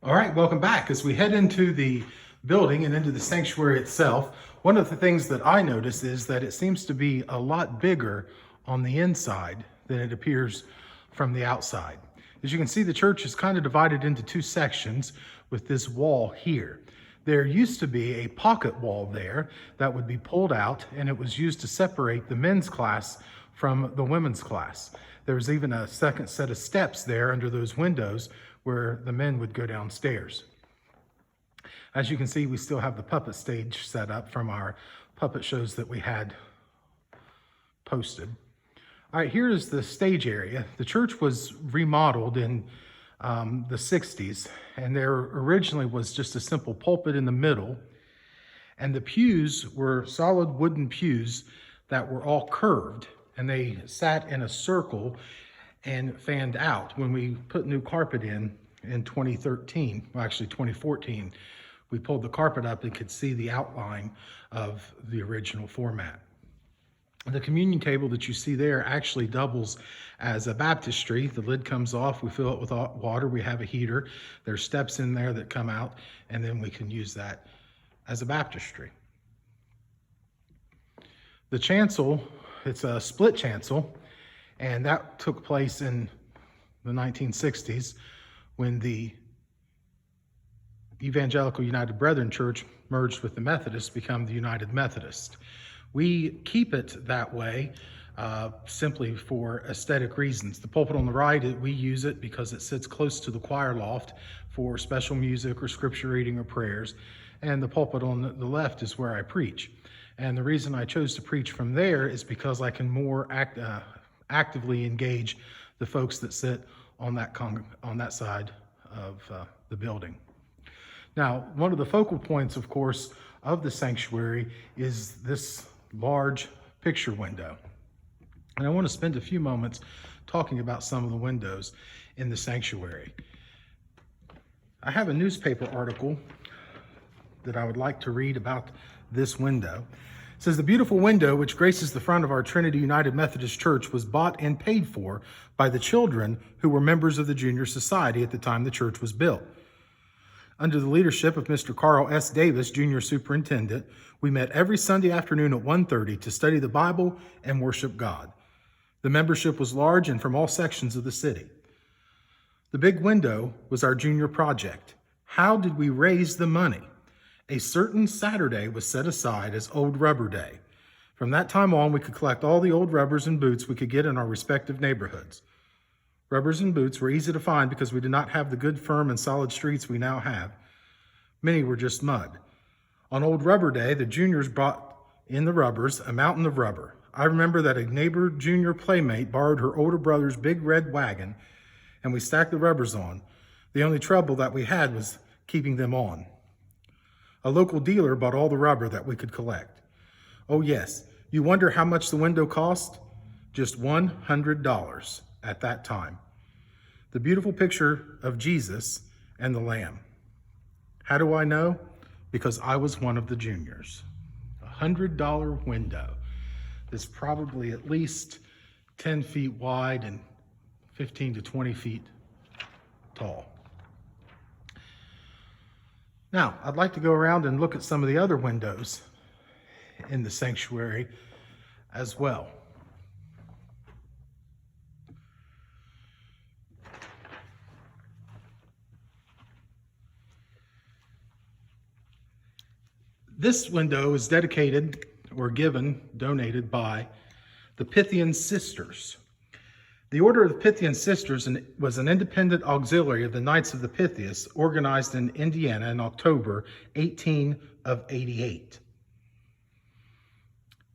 All right, welcome back. As we head into the building and into the sanctuary itself, one of the things that I notice is that it seems to be a lot bigger on the inside than it appears from the outside. As you can see, the church is kind of divided into two sections with this wall here. There used to be a pocket wall there that would be pulled out, and it was used to separate the men's class from the women's class. There was even a second set of steps there under those windows where the men would go downstairs. As you can see, we still have the puppet stage set up from our puppet shows that we had posted. All right, here is the stage area. The church was remodeled in the 60s, and there originally was just a simple pulpit in the middle, and the pews were solid wooden pews that were all curved, and they sat in a circle and fanned out. When we put new carpet in 2013, well, actually 2014, we pulled the carpet up and could see the outline of the original format. The communion table that you see there actually doubles as a baptistry. The lid comes off, we fill it with water, we have a heater, there's steps in there that come out, and then we can use that as a baptistry. The chancel, it's a split chancel, and that took place in the 1960s when the Evangelical United Brethren Church merged with the Methodists to become the United Methodist. We keep it that way simply for aesthetic reasons. The pulpit on the right, we use it because it sits close to the choir loft for special music or scripture reading or prayers, and the pulpit on the left is where I preach. And the reason I chose to preach from there is because I can more actively engage the folks that sit on that side of the building. Now, one of the focal points, of course, of the sanctuary is this large picture window. And I want to spend a few moments talking about some of the windows in the sanctuary. I have a newspaper article that I would like to read about this window. It says, "The beautiful window which graces the front of our Trinity United Methodist Church was bought and paid for by the children who were members of the Junior Society at the time the church was built. Under the leadership of Mr. Carl S. Davis, Junior Superintendent, we met every Sunday afternoon at 1:30 to study the Bible and worship God. The membership was large and from all sections of the city. The big window was our junior project. How did we raise the money? A certain Saturday was set aside as Old Rubber Day. From that time on, we could collect all the old rubbers and boots we could get in our respective neighborhoods. Rubbers and boots were easy to find because we did not have the good, firm, and solid streets we now have. Many were just mud. On Old Rubber Day, the juniors brought in the rubbers, a mountain of rubber. I remember that a neighbor junior playmate borrowed her older brother's big red wagon, and we stacked the rubbers on. The only trouble that we had was keeping them on. A local dealer bought all the rubber that we could collect. Oh yes, you wonder how much the window cost? Just $100 at that time. The beautiful picture of Jesus and the Lamb. How do I know? Because I was one of the juniors. $100 window that's probably at least 10 feet wide and 15 to 20 feet tall. Now, I'd like to go around and look at some of the other windows in the sanctuary as well. This window is dedicated or donated by the Pythian Sisters. The Order of the Pythian Sisters was an independent auxiliary of the Knights of the Pythias, organized in Indiana in October 1888.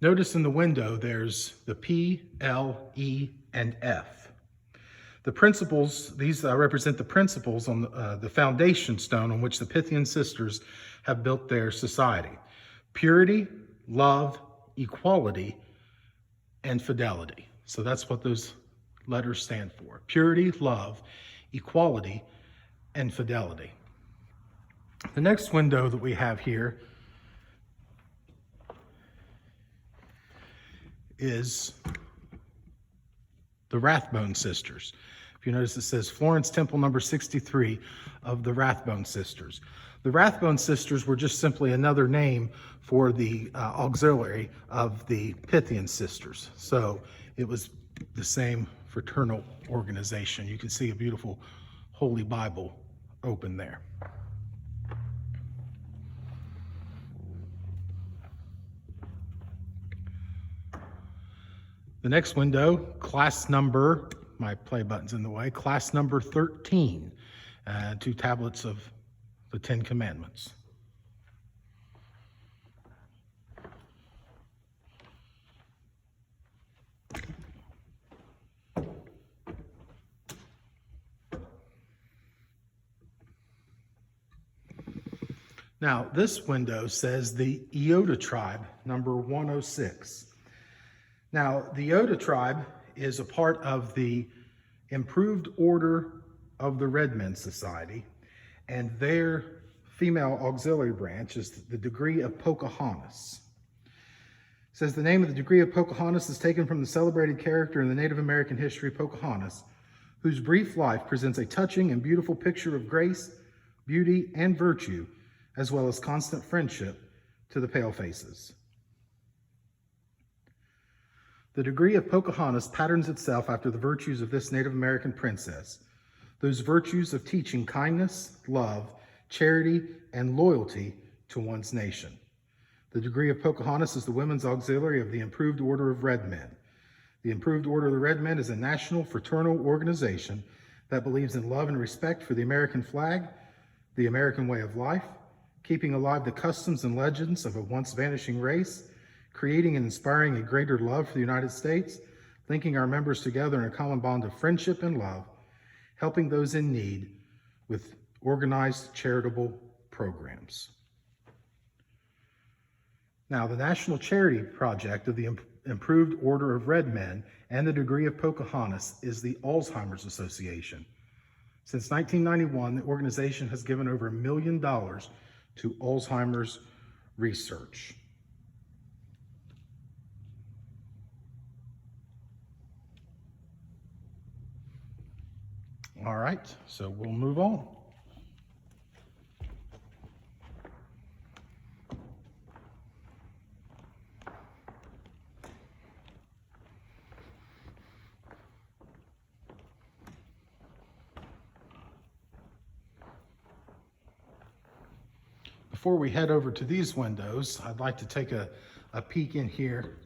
Notice in the window there's the P, L, E, and F. The principles, these represent the principles on the foundation stone on which the Pythian Sisters have built their society: purity, love, equality, and fidelity. So that's what those letters stand for: purity, love, equality, and fidelity. The next window that we have here is the Rathbone Sisters. If you notice, it says Florence Temple number 63 of the Rathbone Sisters. The Rathbone Sisters were just simply another name for the auxiliary of the Pythian Sisters. So it was the same fraternal organization. You can see a beautiful Holy Bible open there. The next window, class number, my play button's in the way, class number 13, 2 tablets of the 10 Commandments. Now, this window says the Iota tribe, number 106. Now, the Iota tribe is a part of the Improved Order of the Red Men Society, and their female auxiliary branch is the degree of Pocahontas. It says the name of the degree of Pocahontas is taken from the celebrated character in the Native American history, Pocahontas, whose brief life presents a touching and beautiful picture of grace, beauty, and virtue, as well as constant friendship to the Palefaces. The degree of Pocahontas patterns itself after the virtues of this Native American princess, those virtues of teaching kindness, love, charity, and loyalty to one's nation. The degree of Pocahontas is the women's auxiliary of the Improved Order of Red Men. The Improved Order of the Red Men is a national fraternal organization that believes in love and respect for the American flag, the American way of life, keeping alive the customs and legends of a once vanishing race, creating and inspiring a greater love for the United States, linking our members together in a common bond of friendship and love, helping those in need with organized charitable programs. Now, the National Charity Project of the Improved Order of Red Men and the degree of Pocahontas is the Alzheimer's Association. Since 1991, the organization has given over $1 million to Alzheimer's research. All right, so we'll move on. Before we head over to these windows, I'd like to take a peek in here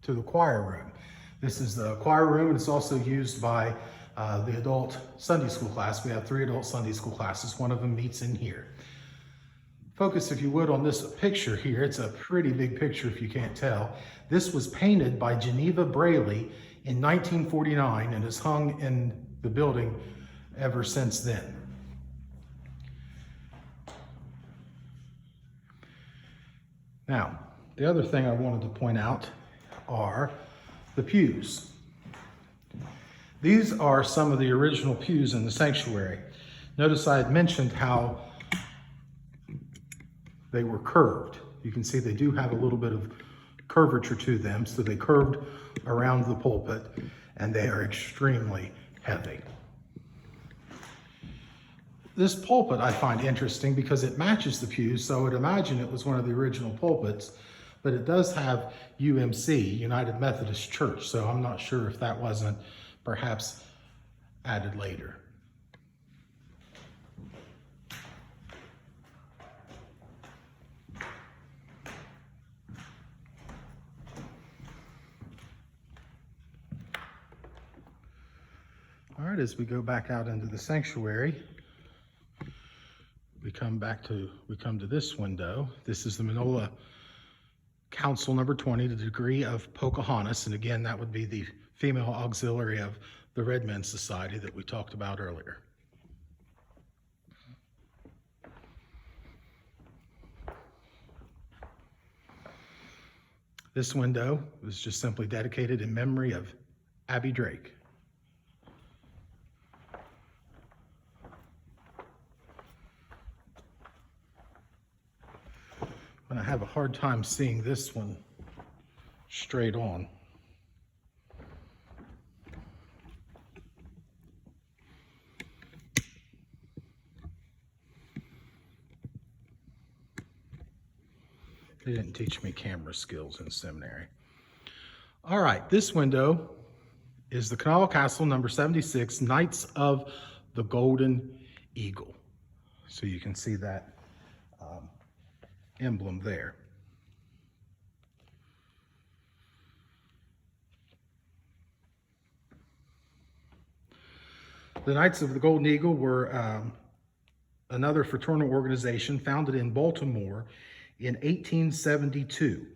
to the choir room. This is the choir room, and it's also used by the adult Sunday school class. We have 3 adult Sunday school classes. One of them meets in here. Focus, if you would, on this picture here. It's a pretty big picture if you can't tell. This was painted by Geneva Braley in 1949 and has hung in the building ever since then. Now, the other thing I wanted to point out are the pews. These are some of the original pews in the sanctuary. Notice I had mentioned how they were curved. You can see they do have a little bit of curvature to them, so they curved around the pulpit, and they are extremely heavy. This pulpit I find interesting because it matches the pews, so I would imagine it was one of the original pulpits, but it does have UMC, United Methodist Church, so I'm not sure if that wasn't perhaps added later. All right, as we go back out into the sanctuary, we come to this window. This is the Manola Council number 20, the degree of Pocahontas, and again, that would be the female auxiliary of the Red Men Society that we talked about earlier. This window was just simply dedicated in memory of Abby Drake. And I have a hard time seeing this one straight on. They didn't teach me camera skills in seminary. All right, this window is the Kanawha Castle, number 76, Knights of the Golden Eagle. So you can see that emblem there. The Knights of the Golden Eagle were another fraternal organization founded in Baltimore in 1872.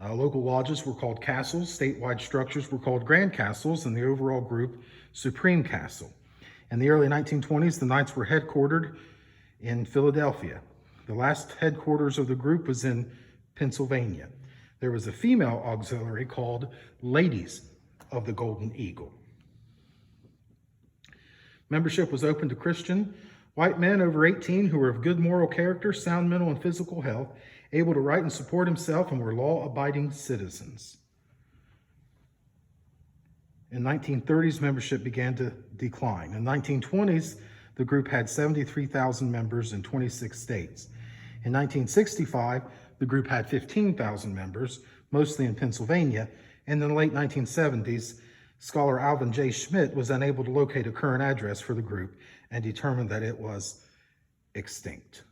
Local lodges were called castles, statewide structures were called grand castles, and the overall group Supreme Castle. In the early 1920s, the Knights were headquartered in Philadelphia. The last headquarters of the group was in Pennsylvania. There was a female auxiliary called Ladies of the Golden Eagle. Membership was open to Christian white men over 18 who were of good moral character, sound mental and physical health, able to write and support himself, and were law-abiding citizens. In 1930s, membership began to decline. In 1920s, the group had 73,000 members in 26 states. In 1965, the group had 15,000 members, mostly in Pennsylvania. And in the late 1970s, scholar Alvin J. Schmidt was unable to locate a current address for the group and determined that it was extinct.